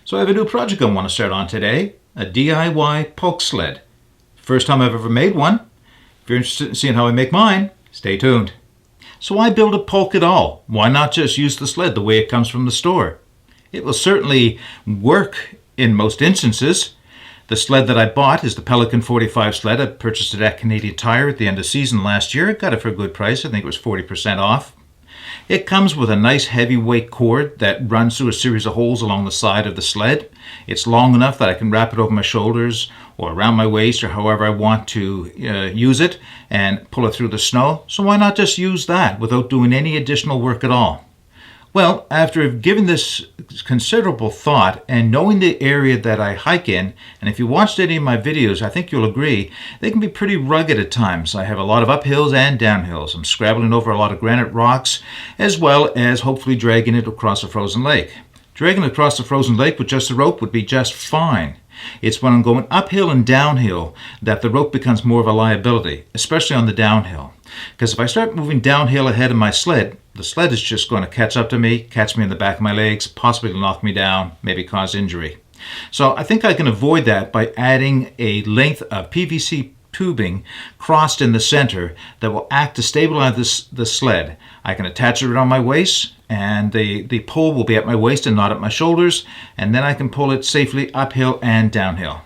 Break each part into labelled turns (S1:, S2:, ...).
S1: So I have a new project I want to start on today, a DIY Pulk sled. First time I've ever made one. If you're interested in seeing how I make mine, stay tuned. So why build a Pulk at all? Why not just use the sled the way it comes from the store? It will certainly work in most instances. The sled that I bought is the Pelican 45 sled. I purchased it at Canadian Tire at the end of season last year. I got it for a good price. I think it was 40% off. It comes with a nice heavyweight cord that runs through a series of holes along the side of the sled. It's long enough that I can wrap it over my shoulders or around my waist or however I want to use it and pull it through the snow. So why not just use that without doing any additional work at all? Well, after giving this considerable thought and knowing the area that I hike in, and if you watched any of my videos, I think you'll agree, they can be pretty rugged at times. I have a lot of uphills and downhills. I'm scrabbling over a lot of granite rocks, as well as hopefully dragging it across a frozen lake. Dragging it across the frozen lake with just a rope would be just fine. It's when I'm going uphill and downhill that the rope becomes more of a liability, especially on the downhill. Because if I start moving downhill ahead of my sled, the sled is just going to catch up to me, catch me in the back of my legs, possibly knock me down, maybe cause injury. So I think I can avoid that by adding a length of PVC tubing crossed in the center that will act to stabilize the sled. I can attach it around my waist, and the pole will be at my waist and not at my shoulders, and then I can pull it safely uphill and downhill.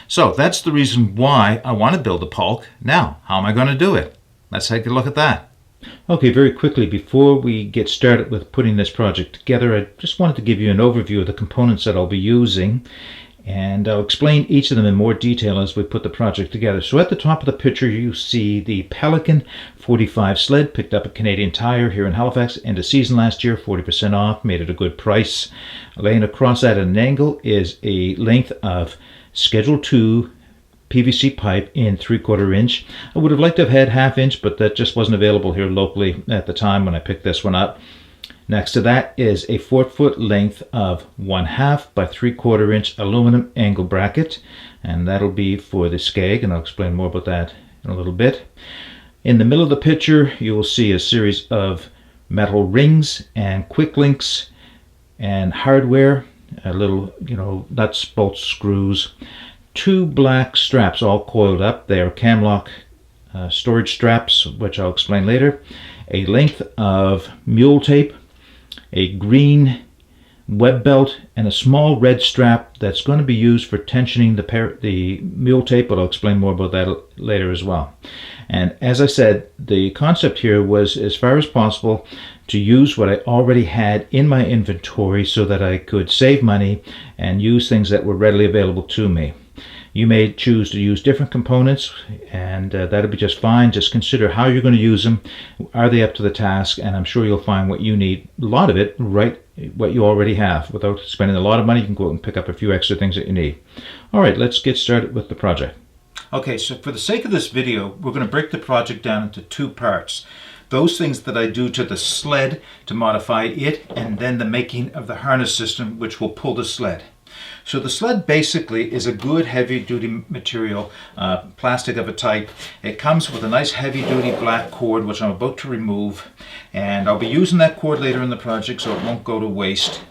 S1: So that's the reason why I want to build a Pulk. Now, how am I going to do it? Let's take a look at that. Okay, very quickly, before we get started with putting this project together, I just wanted to give you an overview of the components that I'll be using, and I'll explain each of them in more detail as we put the project together. So at the top of the picture you see the Pelican 45 sled, picked up at Canadian Tire here in Halifax, end of season last year, 40% off, made it a good price. Laying across at an angle is a length of Schedule 2 PVC pipe in 3/4 inch. I would have liked to have had 1/2 inch, but that just wasn't available here locally at the time when I picked this one up. Next to that is a 4-foot length of 1/2 by 3/4 inch aluminum angle bracket, and that'll be for the skeg, and I'll explain more about that in a little bit. In the middle of the picture you will see a series of metal rings and quick links and hardware, a little nuts, bolts, screws, 2 black straps all coiled up. They are Camlock storage straps, which I'll explain later. A length of mule tape, a green web belt, and a small red strap that's going to be used for tensioning the mule tape, but I'll explain more about that later as well. And as I said, the concept here was, as far as possible, to use what I already had in my inventory so that I could save money and use things that were readily available to me. You may choose to use different components, and that'll be just fine. Just consider how you're going to use them. Are they up to the task? And I'm sure you'll find what you need, a lot of it, right, what you already have. Without spending a lot of money, you can go out and pick up a few extra things that you need. All right, let's get started with the project. Okay, so for the sake of this video, we're going to break the project down into 2 parts. Those things that I do to the sled to modify it, and then the making of the harness system which will pull the sled. So the sled basically is a good heavy-duty material, plastic of a type. It comes with a nice heavy-duty black cord, which I'm about to remove, and I'll be using that cord later in the project so it won't go to waste.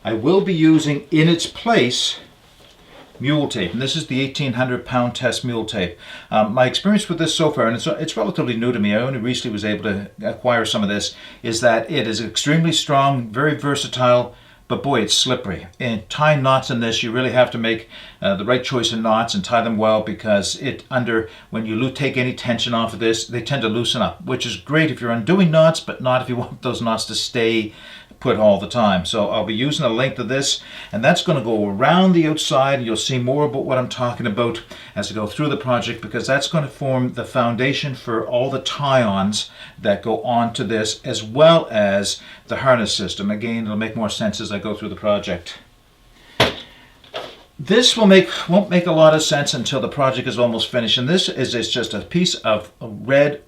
S1: I will be using in its place mule tape, and this is the 1,800-pound test mule tape. My experience with this so far, and it's relatively new to me, I only recently was able to acquire some of this, is that it is extremely strong, very versatile, but boy, it's slippery. And tying knots in this, you really have to make the right choice of knots and tie them well, because when you take any tension off of this, they tend to loosen up, which is great if you're undoing knots, but not if you want those knots to stay put all the time. So I'll be using the length of this, and that's going to go around the outside, and you'll see more about what I'm talking about as I go through the project, because that's going to form the foundation for all the tie-ons that go onto this, as well as the harness system. Again, it'll make more sense as I go through the project. This won't make a lot of sense until the project is almost finished, and this is just a piece of red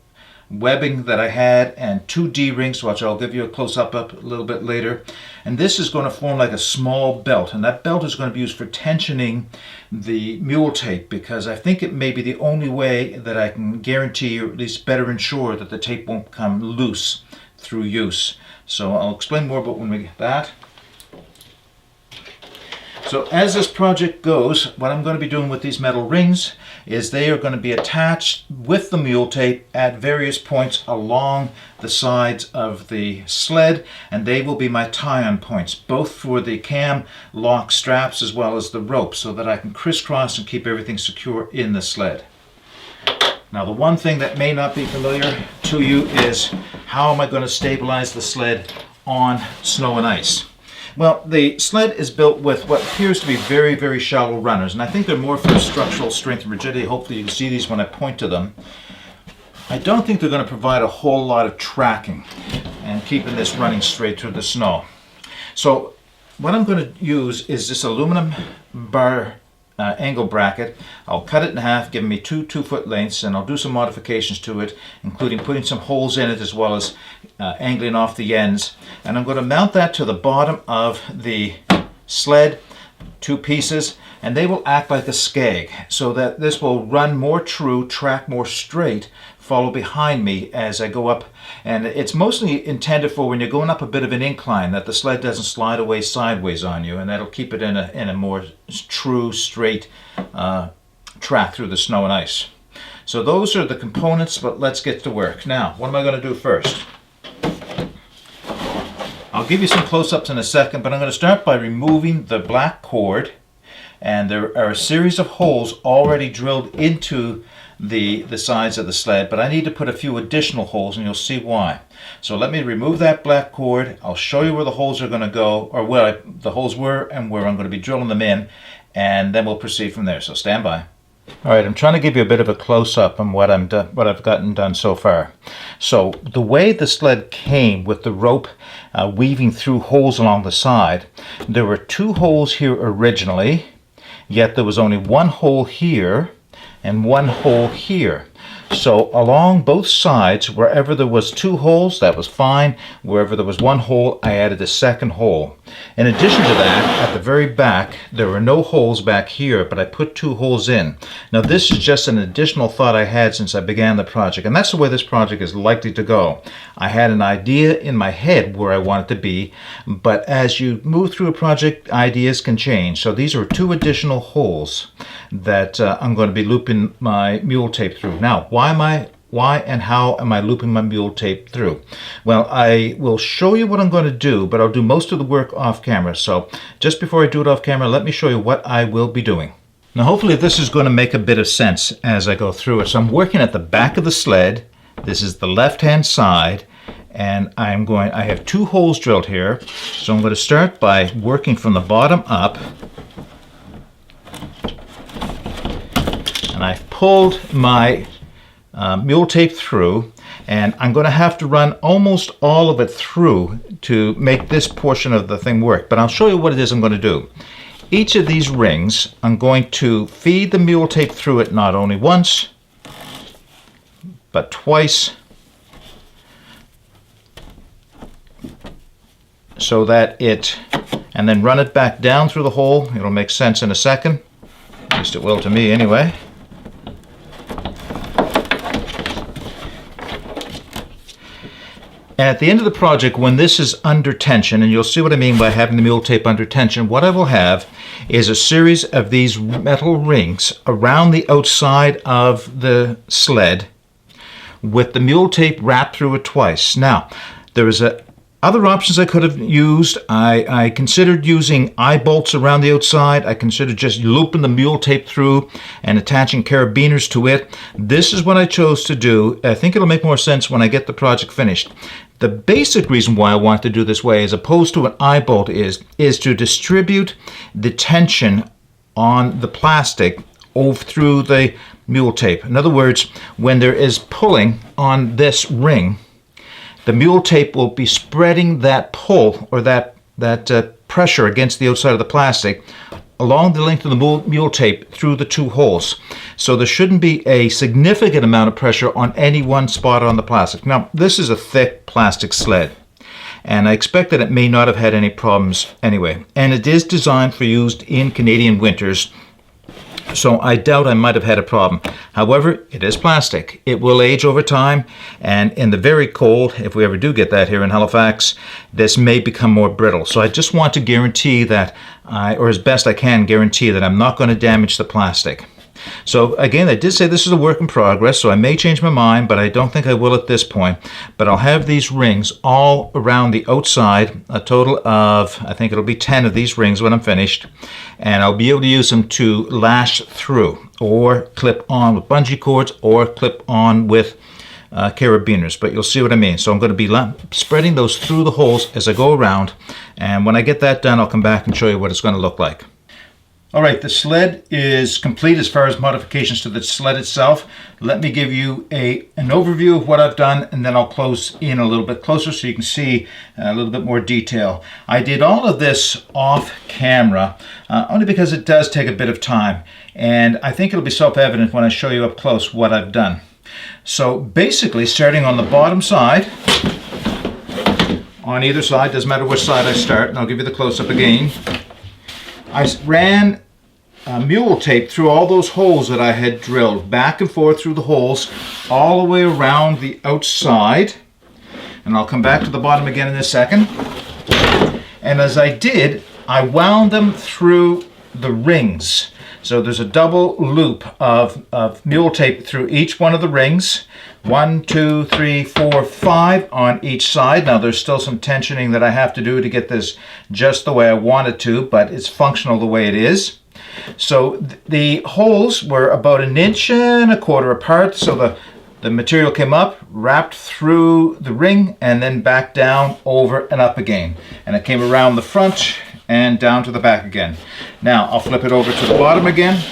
S1: webbing that I had and 2 D-rings, which I'll give you a close-up a little bit later. And this is going to form like a small belt, and that belt is going to be used for tensioning the mule tape, because I think it may be the only way that I can guarantee, or at least better ensure, that the tape won't come loose through use. So I'll explain more about when we get that. So as this project goes, what I'm going to be doing with these metal rings is they are going to be attached with the mule tape at various points along the sides of the sled, and they will be my tie-on points, both for the cam lock straps as well as the rope, so that I can crisscross and keep everything secure in the sled. Now, the one thing that may not be familiar to you is how am I going to stabilize the sled on snow and ice? Well, the sled is built with what appears to be very, very shallow runners, and I think they're more for structural strength and rigidity. Hopefully you can see these when I point to them. I don't think they're going to provide a whole lot of tracking and keeping this running straight through the snow. So what I'm going to use is this aluminum bar angle bracket. I'll cut it in half, giving me two 2-foot lengths, and I'll do some modifications to it, including putting some holes in it as well as angling off the ends. And I'm going to mount that to the bottom of the sled, 2 pieces, and they will act like a skeg, so that this will run more true, track more straight, follow behind me as I go up. And it's mostly intended for when you're going up a bit of an incline, that the sled doesn't slide away sideways on you, and that'll keep it in a more true, straight track through the snow and ice. So those are the components, but let's get to work. Now, what am I going to do first? I'll give you some close-ups in a second, but I'm going to start by removing the black cord, and there are a series of holes already drilled into the sides of the sled, but I need to put a few additional holes, and you'll see why. So let me remove that black cord. I'll show you where the holes are going to go, or where the holes were and where I'm going to be drilling them in, and then we'll proceed from there. So stand by. All right, I'm trying to give you a bit of a close-up on what I've gotten done so far. So the way the sled came with the rope weaving through holes along the side, there were 2 holes here originally, yet there was only 1 hole here and 1 hole here. So along both sides, wherever there was 2 holes, that was fine. Wherever there was 1 hole, I added a 2nd hole. In addition to that, at the very back, there were no holes back here, but I put 2 holes in. Now this is just an additional thought I had since I began the project, and that's the way this project is likely to go. I had an idea in my head where I want it to be, but as you move through a project, ideas can change. So these are 2 additional holes that I'm going to be looping my mule tape through. Now, why and how am I looping my mule tape through? Well, I will show you what I'm going to do, but I'll do most of the work off camera. So just before I do it off camera, let me show you what I will be doing. Now, hopefully this is going to make a bit of sense as I go through it. So I'm working at the back of the sled. This is the left-hand side, and I have 2 holes drilled here. So I'm going to start by working from the bottom up. And I've pulled my mule tape through, and I'm going to have to run almost all of it through to make this portion of the thing work. But I'll show you what it is I'm going to do. Each of these rings, I'm going to feed the mule tape through it not only once, but twice, so that and then run it back down through the hole. It'll make sense in a second. At least it will to me anyway. And at the end of the project, when this is under tension, and you'll see what I mean by having the mule tape under tension, what I will have is a series of these metal rings around the outside of the sled with the mule tape wrapped through it twice. Now, there is other options I could have used. I considered using eye bolts around the outside. I considered just looping the mule tape through and attaching carabiners to it. This is what I chose to do. I think it'll make more sense when I get the project finished. The basic reason why I want to do this way as opposed to an eye bolt is to distribute the tension on the plastic over through the mule tape. In other words, when there is pulling on this ring, the mule tape will be spreading that pull or that pressure against the outside of the plastic along the length of the mule tape through the 2 holes. So there shouldn't be a significant amount of pressure on any one spot on the plastic. Now, this is a thick plastic sled, and I expect that it may not have had any problems anyway. And it is designed for use in Canadian winters. So I doubt I might have had a problem. However, it is plastic. It will age over time, and in the very cold, if we ever do get that here in Halifax, this may become more brittle. So I just want to guarantee that, or as best I can guarantee that I'm not going to damage the plastic. So again, I did say this is a work in progress, so I may change my mind, but I don't think I will at this point. But I'll have these rings all around the outside, a total of, I think it'll be 10 of these rings when I'm finished, and I'll be able to use them to lash through or clip on with bungee cords or clip on with carabiners, but you'll see what I mean. So I'm going to be spreading those through the holes as I go around, and when I get that done, I'll come back and show you what it's going to look like. All right, the sled is complete as far as modifications to the sled itself. Let me give you an overview of what I've done, and then I'll close in a little bit closer so you can see a little bit more detail. I did all of this off camera only because it does take a bit of time, and I think it'll be self-evident when I show you up close what I've done. So basically, starting on the bottom side, on either side, doesn't matter which side I start, and I'll give you the close-up again. I ran mule tape through all those holes that I had drilled, back and forth through the holes, all the way around the outside. And I'll come back to the bottom again in a second. And as I did, I wound them through the rings. So there's a double loop of mule tape through each one of the rings. 1, 2, 3, 4, 5 on each side. Now there's still some tensioning that I have to do to get this just the way I want it to, but it's functional the way it is. So the holes were about 1.25 inches apart, so the material came up, wrapped through the ring, and then back down, over and up again. And it came around the front and down to the back again. Now I'll flip it over to the bottom again,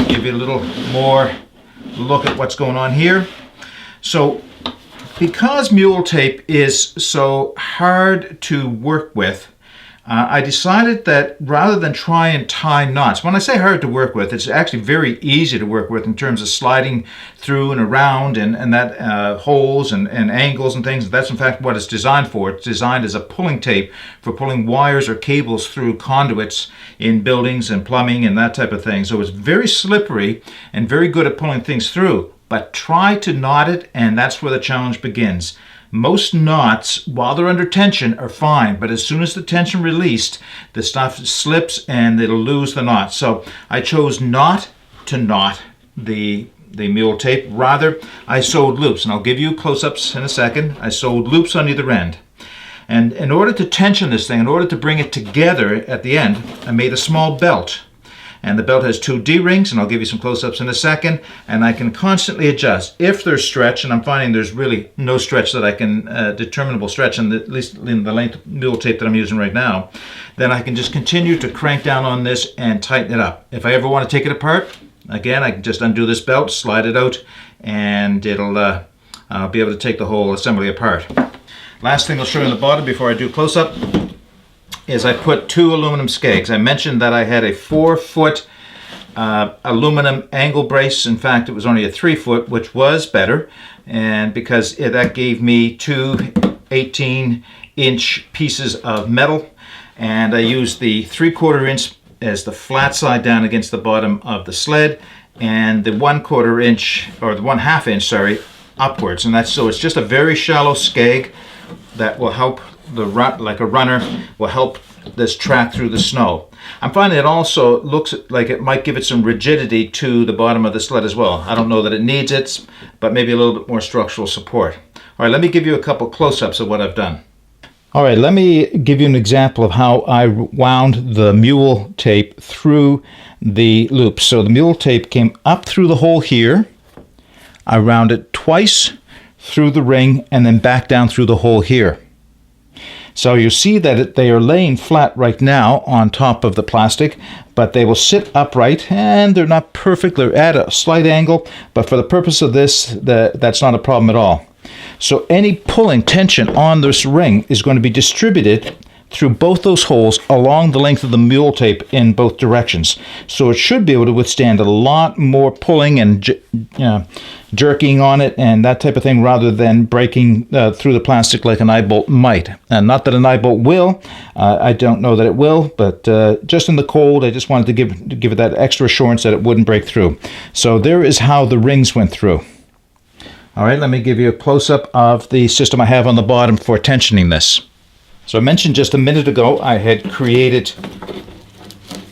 S1: give you a little more look at what's going on here. So because mule tape is so hard to work with, I decided that rather than try and tie knots, when I say hard to work with, it's actually very easy to work with in terms of sliding through and around and that holes and angles and things. That's in fact what it's designed for. It's designed as a pulling tape for pulling wires or cables through conduits in buildings and plumbing and that type of thing. So it's very slippery and very good at pulling things through. But try to knot it, and that's where the challenge begins. Most knots, while they're under tension, are fine, but as soon as the tension released, the stuff slips and it'll lose the knot. So I chose not to knot the mule tape. Rather, I sewed loops, and I'll give you close-ups in a second. I sewed loops on either end. And in order to tension this thing, in order to bring it together at the end, I made a small belt. And the belt has 2 D-rings, and I'll give you some close-ups in a second, and I can constantly adjust. If there's stretch, and I'm finding there's really no stretch that I can, determinable stretch, at least in the length of mule tape that I'm using right now, then I can just continue to crank down on this and tighten it up. If I ever want to take it apart, again, I can just undo this belt, slide it out, and I'll be able to take the whole assembly apart. Last thing I'll show you on the bottom before I do close-up is I put 2 aluminum skegs. I mentioned that I had a 4-foot aluminum angle brace. In fact, it was only a 3-foot, which was better, and because that gave me 2 18-inch pieces of metal, and I used the 3/4 inch as the flat side down against the bottom of the sled, and the 1/4 inch, or the 1/2 inch, sorry, upwards. And that's so it's just a very shallow skeg that will help like a runner, will help this track through the snow. I'm finding it also looks like it might give it some rigidity to the bottom of the sled as well. I don't know that it needs it, but maybe a little bit more structural support. All right, let me give you a couple close-ups of what I've done. All right, let me give you an example of how I wound the mule tape through the loops. So the mule tape came up through the hole here. I wound it twice through the ring and then back down through the hole here. So you see that they are laying flat right now on top of the plastic, but they will sit upright, and they're not perfect. They're at a slight angle, but for the purpose of this, that's not a problem at all. So any pulling tension on this ring is going to be distributed through both those holes along the length of the mule tape in both directions. So it should be able to withstand a lot more pulling and jerking on it and that type of thing, rather than breaking through the plastic like an eye bolt might. And not that an eye bolt will. I don't know that it will, but just in the cold, I just wanted to give it that extra assurance that it wouldn't break through. So there is how the rings went through. All right, let me give you a close-up of the system I have on the bottom for tensioning this. So I mentioned just a minute ago I had created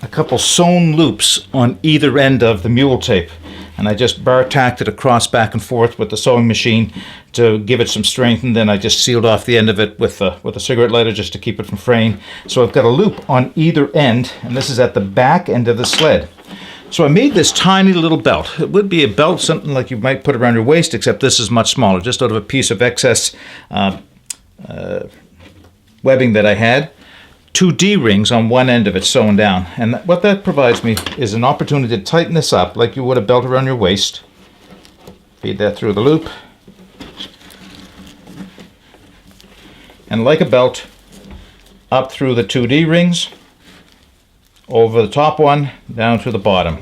S1: a couple sewn loops on either end of the mule tape, and I just bar tacked it across back and forth with the sewing machine to give it some strength, and then I just sealed off the end of it with a cigarette lighter just to keep it from fraying. So I've got a loop on either end, and this is at the back end of the sled. So I made this tiny little belt. It would be a belt, something like you might put around your waist, except this is much smaller, just out of a piece of excess webbing that I had. 2 D-rings on one end of it sewn down. And what that provides me is an opportunity to tighten this up like you would a belt around your waist. Feed that through the loop. And like a belt, up through the 2 D-rings, over the top one, down to the bottom.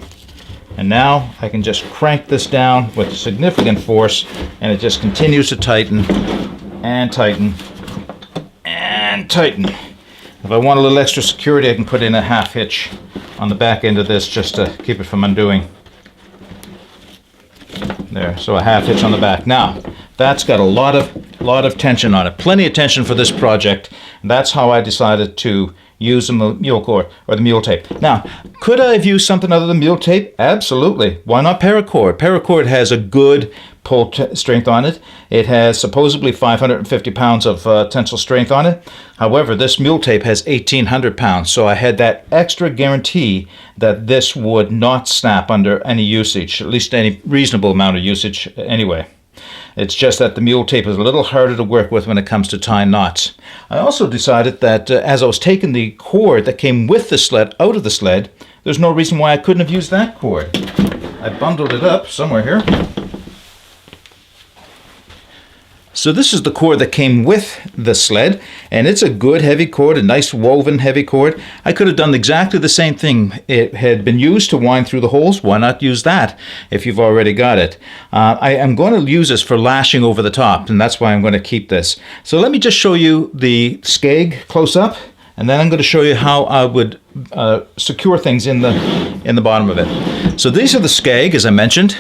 S1: And now I can just crank this down with significant force, and it just continues to tighten and tighten and tighten. If I want a little extra security, I can put in a half hitch on the back end of this just to keep it from undoing. There, so a half hitch on the back. Now, that's got a lot of tension on it. Plenty of tension for this project. That's how I decided to use the mule cord or the mule tape. Now, could I have used something other than mule tape? Absolutely. Why not paracord? Paracord has a good pull strength on it. It has supposedly 550 pounds of tensile strength on it. However, this mule tape has 1,800 pounds, so I had that extra guarantee that this would not snap under any usage, at least any reasonable amount of usage anyway. It's just that the mule tape is a little harder to work with when it comes to tying knots. I also decided that as I was taking the cord that came with the sled out of the sled, there's no reason why I couldn't have used that cord. I bundled it up somewhere here. So this is the cord that came with the sled, and it's a good heavy cord, a nice woven heavy cord. I could have done exactly the same thing. It had been used to wind through the holes. Why not use that if you've already got it? I am going to use this for lashing over the top, and that's why I'm going to keep this. So let me just show you the skeg close up, and then I'm going to show you how I would secure things in the bottom of it. So these are the skeg, as I mentioned.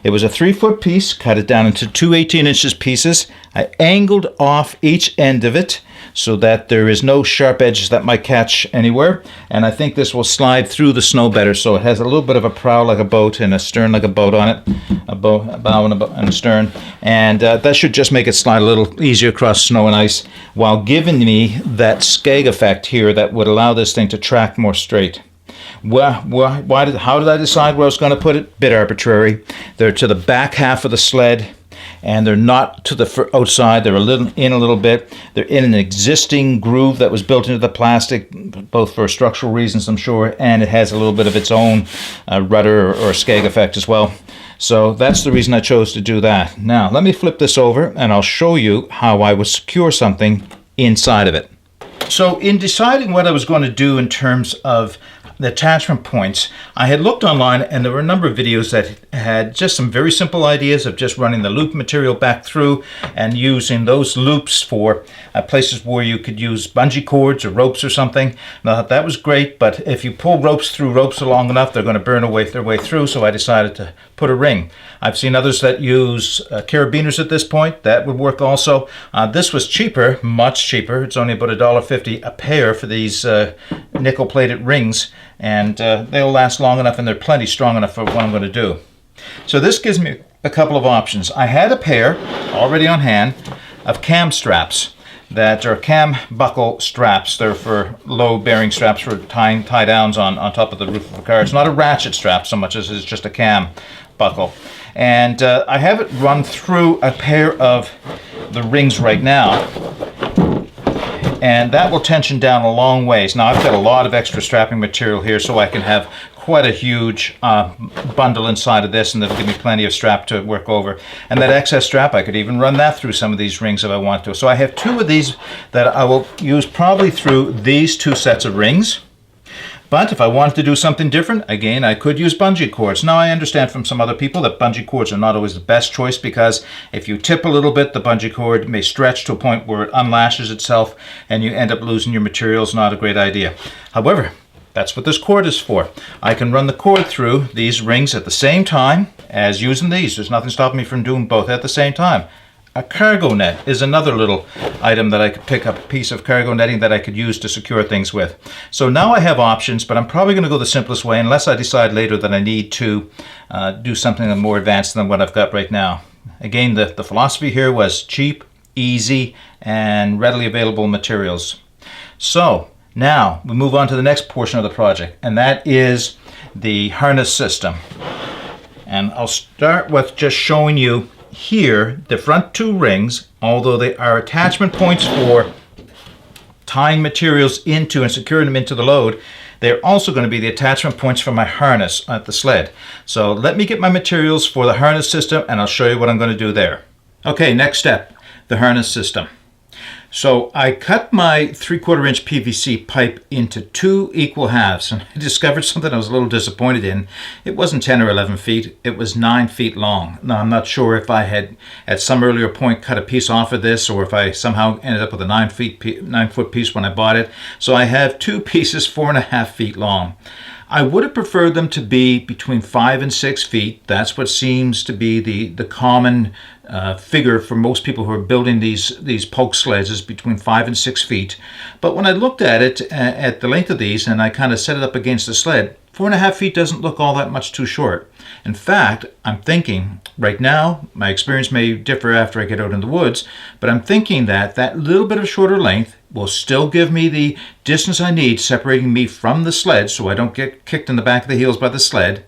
S1: It was a 3-foot piece, cut it down into 2 18-inch pieces. I angled off each end of it so that there is no sharp edges that might catch anywhere. And I think this will slide through the snow better, so it has a little bit of a prow like a boat and a stern like a boat on it, a bow and a stern. And that should just make it slide a little easier across snow and ice, while giving me that skeg effect here that would allow this thing to track more straight. How did I decide where I was going to put it? Bit arbitrary. They're to the back half of the sled, and they're not to the outside. They're a little bit. They're in an existing groove that was built into the plastic, both for structural reasons, I'm sure, and it has a little bit of its own rudder or skeg effect as well. So that's the reason I chose to do that. Now, let me flip this over, and I'll show you how I would secure something inside of it. So in deciding what I was going to do in terms of the attachment points, I had looked online, and there were a number of videos that had just some very simple ideas of just running the loop material back through and using those loops for places where you could use bungee cords or ropes or something. Now that was great, but if you pull ropes through ropes long enough, they're going to burn their way through, so I decided to put a ring. I've seen others that use carabiners at this point. That would work also. This was cheaper, much cheaper. It's only about $1.50 a pair for these nickel-plated rings, and they'll last long enough, and they're plenty strong enough for what I'm going to do. So this gives me a couple of options. I had a pair already on hand of cam straps that are cam buckle straps. They're for low-bearing straps for tying tie-downs on top of the roof of a car. It's not a ratchet strap so much as it's just a cam buckle. And I have it run through a pair of the rings right now, and that will tension down a long ways. Now I've got a lot of extra strapping material here, so I can have quite a huge bundle inside of this, and that'll give me plenty of strap to work over. And that excess strap, I could even run that through some of these rings if I want to. So I have 2 of these that I will use probably through these 2 sets of rings. But if I wanted to do something different, again, I could use bungee cords. Now, I understand from some other people that bungee cords are not always the best choice because if you tip a little bit, the bungee cord may stretch to a point where it unlashes itself and you end up losing your materials. Not a great idea. However, that's what this cord is for. I can run the cord through these rings at the same time as using these. There's nothing stopping me from doing both at the same time. A cargo net is another little item that I could pick up, a piece of cargo netting that I could use to secure things with. So now I have options, but I'm probably going to go the simplest way unless I decide later that I need to do something more advanced than what I've got right now. Again, the philosophy here was cheap, easy, and readily available materials. So now we move on to the next portion of the project, and that is the harness system. And I'll start with just showing you here the front two rings, although they are attachment points for tying materials into and securing them into the load, they're also going to be the attachment points for my harness at the sled. So let me get my materials for the harness system and I'll show you what I'm going to do there. Okay, next step, the harness system. So I cut my 3/4 inch PVC pipe into 2 equal halves, and I discovered something I was a little disappointed in. It wasn't 10 or 11 feet, it was 9 feet long. Now I'm not sure if I had at some earlier point cut a piece off of this or if I somehow ended up with a 9-foot piece when I bought it. So I have 2 pieces 4.5 feet long. I would have preferred them to be between 5 and 6 feet. That's what seems to be the common figure for most people who are building these Pulk sleds, is between 5 and 6 feet. But when I looked at it at the length of these and I kind of set it up against the sled, 4.5 feet doesn't look all that much too short. In fact, I'm thinking right now, my experience may differ after I get out in the woods, but I'm thinking that that little bit of shorter length will still give me the distance I need separating me from the sled so I don't get kicked in the back of the heels by the sled,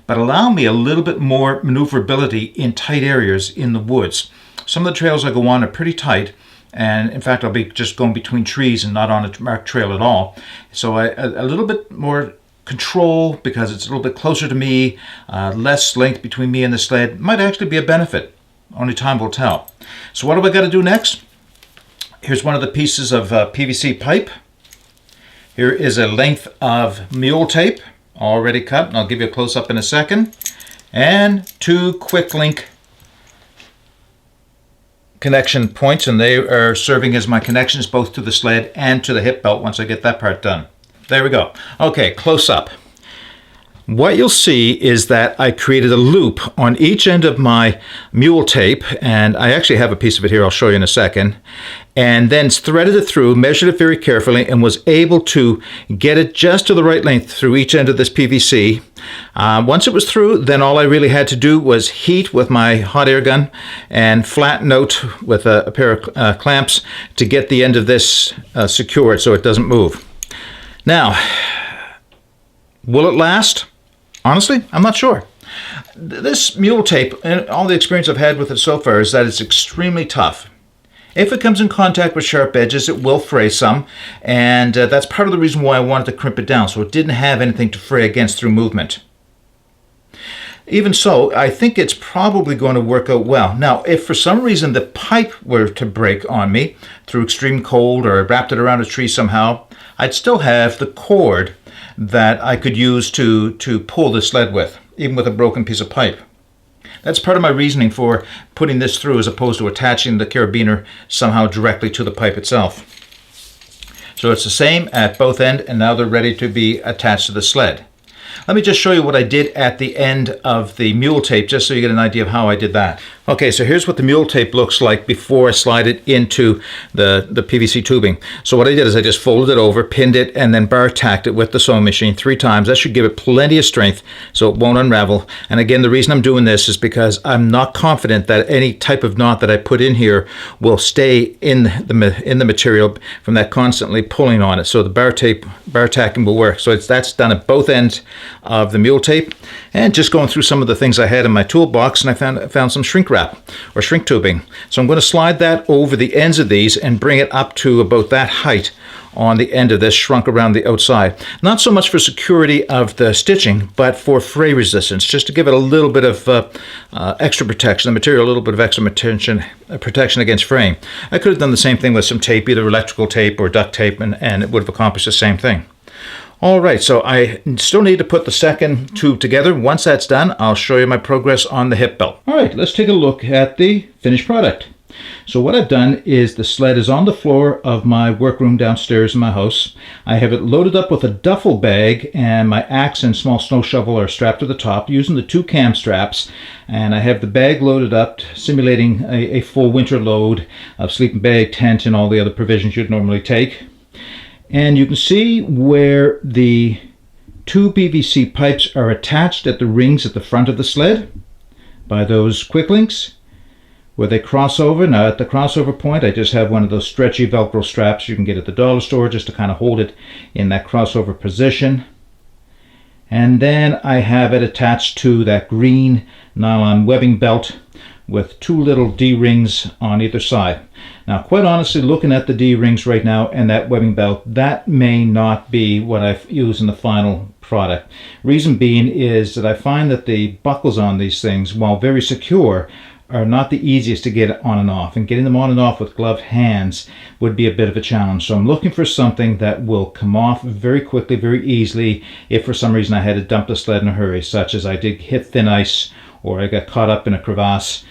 S1: but allow me a little bit more maneuverability in tight areas in the woods. Some of the trails I go on are pretty tight, and in fact I'll be just going between trees and not on a marked trail at all. So a little bit more control because it's a little bit closer to me, less length between me and the sled might actually be a benefit. Only time will tell. So what have I got to do next? Here's one of the pieces of PVC pipe. Here is a length of mule tape already cut, and I'll give you a close-up in a second. And 2 quick link connection points, and they are serving as my connections both to the sled and to the hip belt once I get that part done. There we go. Okay, close up. What you'll see is that I created a loop on each end of my mule tape, and I actually have a piece of it here I'll show you in a second, and then threaded it through, measured it very carefully, and was able to get it just to the right length through each end of this PVC. Once it was through, then all I really had to do was heat with my hot air gun and flatten out with a pair of clamps to get the end of this secured so it doesn't move. Now, will it last? Honestly, I'm not sure. This mule tape, and all the experience I've had with it so far, is that it's extremely tough. If it comes in contact with sharp edges, it will fray some, and that's part of the reason why I wanted to crimp it down, so it didn't have anything to fray against through movement. Even so, I think it's probably going to work out well. Now, if for some reason the pipe were to break on me through extreme cold or I wrapped it around a tree somehow, I'd still have the cord that I could use to pull the sled with, even with a broken piece of pipe. That's part of my reasoning for putting this through as opposed to attaching the carabiner somehow directly to the pipe itself. So it's the same at both ends, and now they're ready to be attached to the sled. Let me just show you what I did at the end of the mule tape, just so you get an idea of how I did that. Okay, so here's what the mule tape looks like before I slide it into the PVC tubing. So what I did is I just folded it over, pinned it, and then bar tacked it with the sewing machine 3 times. That should give it plenty of strength so it won't unravel. And again, the reason I'm doing this is because I'm not confident that any type of knot that I put in here will stay in the material from that constantly pulling on it. So the bar tacking will work. So that's done at both ends of the mule tape, and just going through some of the things I had in my toolbox, and I found some shrink wrap or shrink tubing. So I'm going to slide that over the ends of these and bring it up to about that height on the end of this, shrunk around the outside. Not so much for security of the stitching, but for fray resistance, just to give it a little bit of extra protection, the material a little bit of extra protection against fraying. I could have done the same thing with some tape, either electrical tape or duct tape, and it would have accomplished the same thing. All right, so I still need to put the second tube together. Once that's done, I'll show you my progress on the hip belt. All right, let's take a look at the finished product. So what I've done is the sled is on the floor of my workroom downstairs in my house. I have it loaded up with a duffel bag, and my axe and small snow shovel are strapped to the top using the 2 cam straps. And I have the bag loaded up, simulating a full winter load of sleeping bag, tent, and all the other provisions you'd normally take. And you can see where the 2 PVC pipes are attached at the rings at the front of the sled by those quick links where they cross over. Now at the crossover point, I just have one of those stretchy Velcro straps you can get at the dollar store just to kind of hold it in that crossover position. And then I have it attached to that green nylon webbing belt with 2 little D-rings on either side. Now, quite honestly, looking at the D-rings right now and that webbing belt, that may not be what I use in the final product. Reason being is that I find that the buckles on these things, while very secure, are not the easiest to get on and off, and getting them on and off with gloved hands would be a bit of a challenge. So I'm looking for something that will come off very quickly, very easily, if for some reason I had to dump the sled in a hurry, such as I did hit thin ice, or I got caught up in a crevasse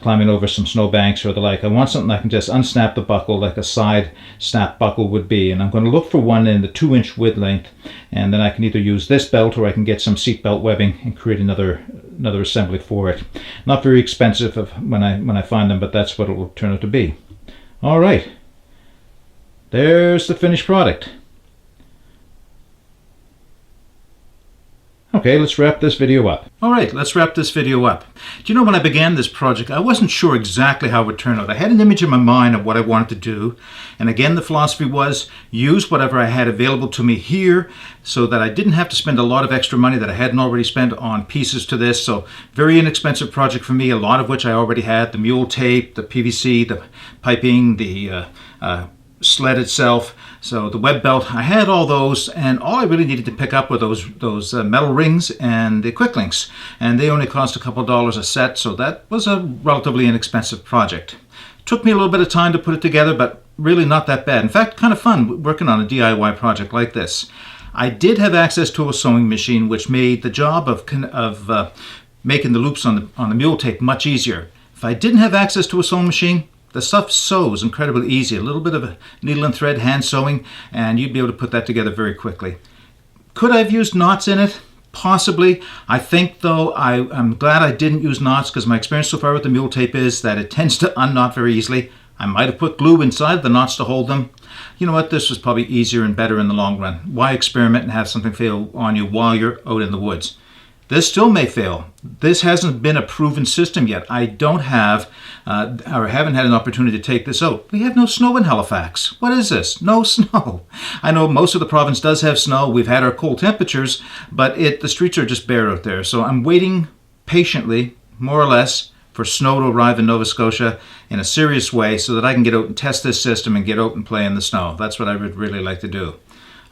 S1: climbing over some snowbanks or the like. I want something I can just unsnap the buckle like a side snap buckle would be, and I'm going to look for one in the 2-inch width length, and then I can either use this belt or I can get some seat belt webbing and create another assembly for it. Not very expensive when I find them, but that's what it will turn out to be. All right, there's the finished product. Okay, let's wrap this video up. All right, let's wrap this video up. Do you know, when I began this project, I wasn't sure exactly how it would turn out. I had an image in my mind of what I wanted to do. And again, the philosophy was use whatever I had available to me here so that I didn't have to spend a lot of extra money that I hadn't already spent on pieces to this. So very inexpensive project for me, a lot of which I already had. The mule tape, the PVC, the piping, the sled itself. So the web belt, I had all those, and all I really needed to pick up were those metal rings and the quick links, and they only cost a couple dollars a set, so that was a relatively inexpensive project. Took me a little bit of time to put it together, but really not that bad. In fact, kind of fun working on a DIY project like this. I did have access to a sewing machine, which made the job of making the loops on the mule tape much easier. If I didn't have access to a sewing machine, the stuff sews incredibly easy. A little bit of a needle and thread hand sewing, and you'd be able to put that together very quickly. Could I have used knots in it? Possibly. I think, though, I'm glad I didn't use knots, because my experience so far with the mule tape is that it tends to unknot very easily. I might have put glue inside the knots to hold them. You know what? This was probably easier and better in the long run. Why experiment and have something fail on you while you're out in the woods? This still may fail. This hasn't been a proven system yet. I don't have, or haven't had an opportunity to take this out. We have no snow in Halifax. What is this? No snow. I know most of the province does have snow. We've had our cold temperatures, but the streets are just bare out there. So I'm waiting patiently, more or less, for snow to arrive in Nova Scotia in a serious way so that I can get out and test this system and get out and play in the snow. That's what I would really like to do.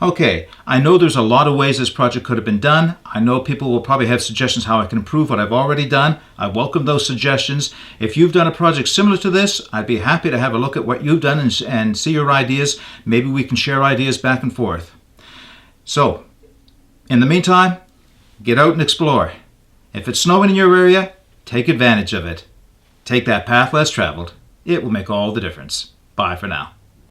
S1: Okay, I know there's a lot of ways this project could have been done. I know people will probably have suggestions how I can improve what I've already done. I welcome those suggestions. If you've done a project similar to this, I'd be happy to have a look at what you've done and see your ideas. Maybe we can share ideas back and forth. So, in the meantime, get out and explore. If it's snowing in your area, take advantage of it. Take that path less traveled. It will make all the difference. Bye for now.